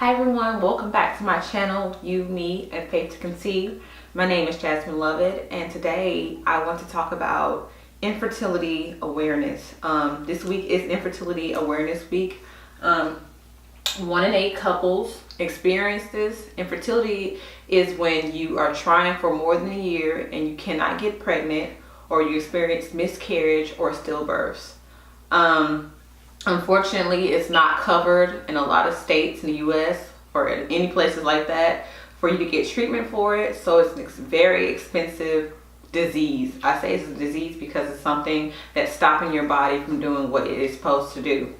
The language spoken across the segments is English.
Hi everyone, welcome back to my channel, You, Me, and Faith to Conceive. My name is Jasmine Lovett, and today I want to talk about infertility awareness. This week is Infertility Awareness Week. 1 in 8 couples experience this. Infertility is when you are trying for more than a year and you cannot get pregnant, or you experience miscarriage or stillbirths. Unfortunately, it's not covered in a lot of states in the U.S. or in any places like that for you to get treatment for it. So it's a very expensive disease. I say it's a disease because it's something that's stopping your body from doing what it is supposed to do.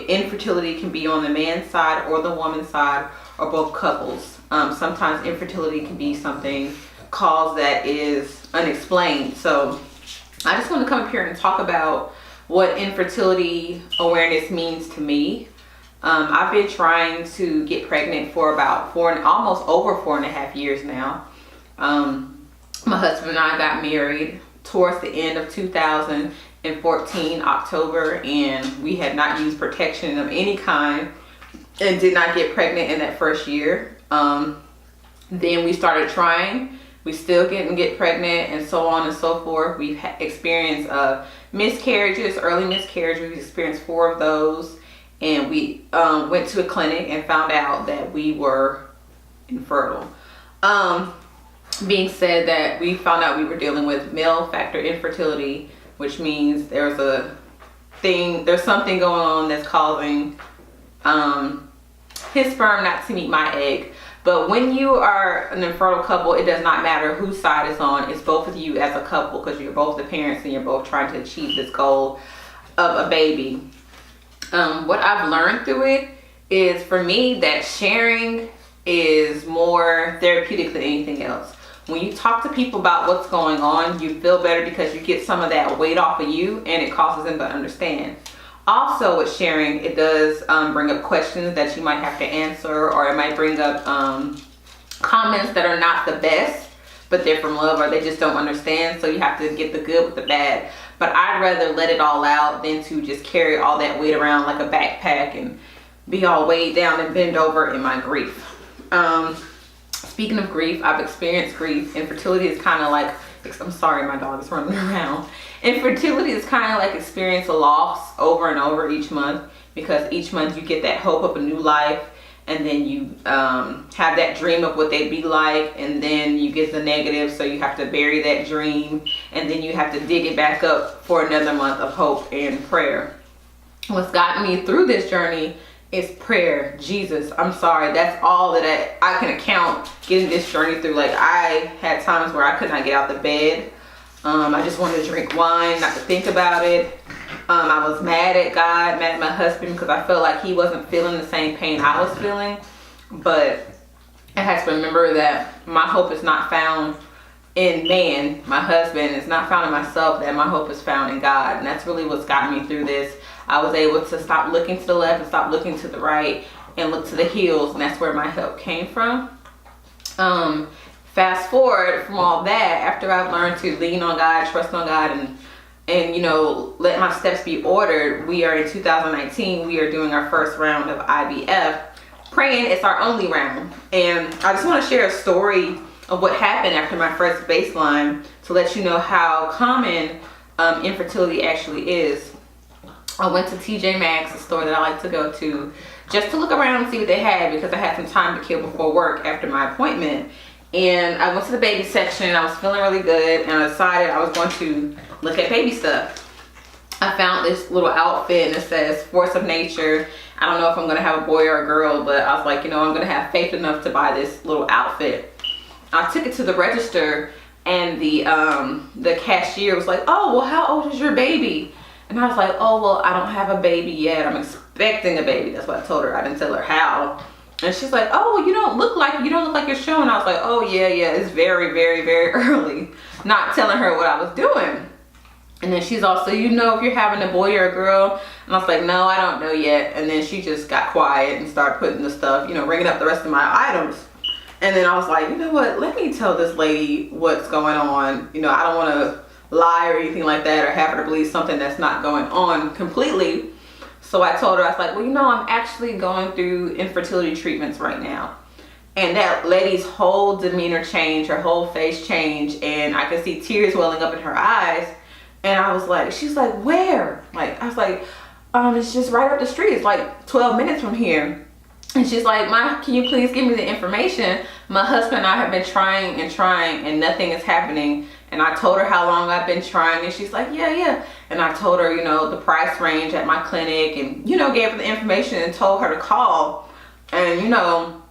Infertility can be on the man's side or the woman's side, or both couples. Sometimes infertility can be something caused that is unexplained. So I just want to come up here and talk about what infertility awareness means to me. I've been trying to get pregnant for about almost over 4.5 years now. My husband and I got married towards the end of 2014, October, and we had not used protection of any kind and did not get pregnant in that first year. Then we started trying. We still didn't get pregnant, and so on and so forth. We've experienced miscarriages, early miscarriages. We experienced 4 of those, and we went to a clinic and found out that we were infertile. Being said that, we found out we were dealing with male factor infertility, which means there's something going on that's causing his sperm not to meet my egg. But when you are an infertile couple, it does not matter whose side it's on. It's both of you as a couple, because you're both the parents and you're both trying to achieve this goal of a baby. What I've learned through it is, for me, that sharing is more therapeutic than anything else. When you talk to people about what's going on, you feel better because you get some of that weight off of you, and it causes them to understand. Also, with sharing, it does bring up questions that you might have to answer, or it might bring up comments that are not the best, but they're from love, or they just don't understand. So you have to get the good with the bad. But I'd rather let it all out than to just carry all that weight around like a backpack and be all weighed down and bend over in my grief. Speaking of grief, I've experienced grief. Infertility is kind of like, I'm sorry, my dog is running around. Infertility is kind of like experience a loss over and over each month, because each month you get that hope of a new life, and then you have that dream of what they'd be like, and then you get the negative, so you have to bury that dream, and then you have to dig it back up for another month of hope and prayer. What's gotten me through this journey is prayer. Jesus, I'm sorry, that's all that I can account getting this journey through. Like, I had times where I could not get out the bed. I just wanted to drink wine, not to think about it. I was mad at God, mad at my husband, because I felt like he wasn't feeling the same pain I was feeling. But I had to remember that my hope is not found in man, my husband. It's not found in myself, that my hope is found in God. And that's really what's gotten me through this. I was able to stop looking to the left and stop looking to the right and look to the hills, and that's where my help came from. Fast forward from all that, after I've learned to lean on God, trust on God, and you know, let my steps be ordered, we are in 2019, we are doing our first round of IVF. Praying it's our only round. And I just want to share a story of what happened after my first baseline to let you know how common infertility actually is. I went to TJ Maxx, a store that I like to go to, just to look around and see what they had, because I had some time to kill before work after my appointment. And I went to the baby section. I was feeling really good, and I decided I was going to look at baby stuff. I found this little outfit, and it says Force of Nature. I don't know if I'm going to have a boy or a girl, but I was like, you know, I'm going to have faith enough to buy this little outfit. I took it to the register, and the cashier was like, oh, well, how old is your baby? And I was like, oh, well, I don't have a baby yet. I'm expecting a baby. That's what I told her. I didn't tell her how. And she's like, oh, well, you don't look like you're showing. I was like, oh, yeah, it's very, very, very early. Not telling her what I was doing. And then she's also, you know if you're having a boy or a girl? And I was like, no, I don't know yet. And then she just got quiet and started putting the stuff, ringing up the rest of my items. And then I was like, you know what? Let me tell this lady what's going on. I don't want to lie or anything like that, or have her to believe something that's not going on completely. So I told her, I was like, well, you know, I'm actually going through infertility treatments right now. And that lady's whole demeanor changed, her whole face changed, and I could see tears welling up in her eyes. And I was like, she's like, where? Like, I was like, it's just right up the street. It's like 12 minutes from here. And she's like, can you please give me the information? My husband and I have been trying and nothing is happening. And I told her how long I've been trying, and she's like, yeah. And I told her, you know, the price range at my clinic, and, you know, gave her the information and told her to call. And, you know,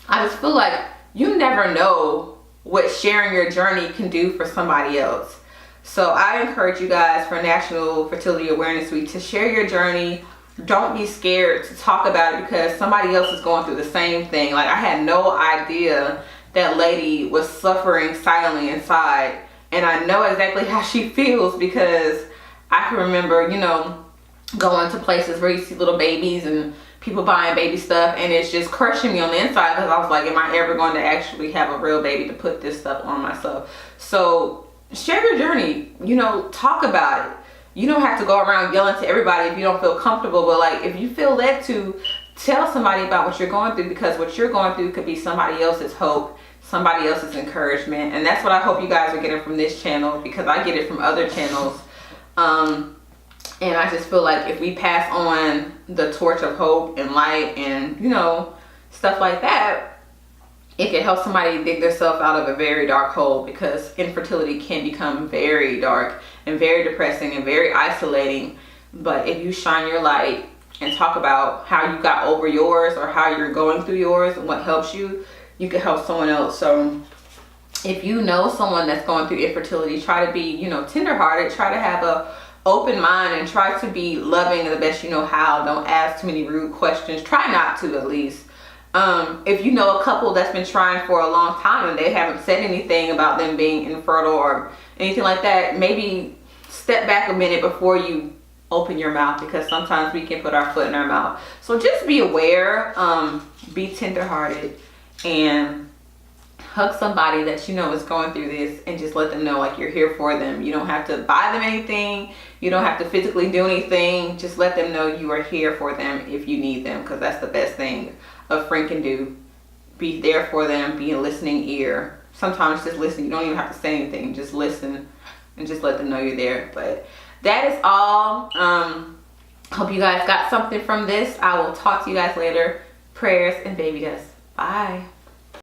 I just feel like you never know what sharing your journey can do for somebody else. So I encourage you guys for National Fertility Awareness Week to share your journey. Don't be scared to talk about it, because somebody else is going through the same thing. Like, I had no idea that lady was suffering silently inside. And I know exactly how she feels, because I can remember, you know, going to places where you see little babies and people buying baby stuff, and it's just crushing me on the inside, because I was like, am I ever going to actually have a real baby to put this stuff on myself? So share your journey, you know, talk about it. You don't have to go around yelling to everybody if you don't feel comfortable, but like, if you feel led to, tell somebody about what you're going through, because what you're going through could be somebody else's hope, somebody else's encouragement. And that's what I hope you guys are getting from this channel, because I get it from other channels. And I just feel like if we pass on the torch of hope and light and, you know, stuff like that, it can help somebody dig themselves out of a very dark hole, because infertility can become very dark and very depressing and very isolating. But if you shine your light and talk about how you got over yours, or how you're going through yours and what helps you, you can help someone else. So if you know someone that's going through infertility, try to be, you know, tenderhearted, try to have a open mind, and try to be loving the best you know how. Don't ask too many rude questions. Try not to, at least. If you know a couple that's been trying for a long time and they haven't said anything about them being infertile or anything like that, maybe step back a minute before you open your mouth, because sometimes we can put our foot in our mouth. So just be aware, be tenderhearted, and hug somebody that you know is going through this, and just let them know like you're here for them. You don't have to buy them anything. You don't have to physically do anything. Just let them know you are here for them if you need them, because that's the best thing a friend can do. Be there for them, be a listening ear. Sometimes just listen. You don't even have to say anything. Just listen and just let them know you're there. But that is all. Hope you guys got something from this. I will talk to you guys later. Prayers and baby dust. Bye.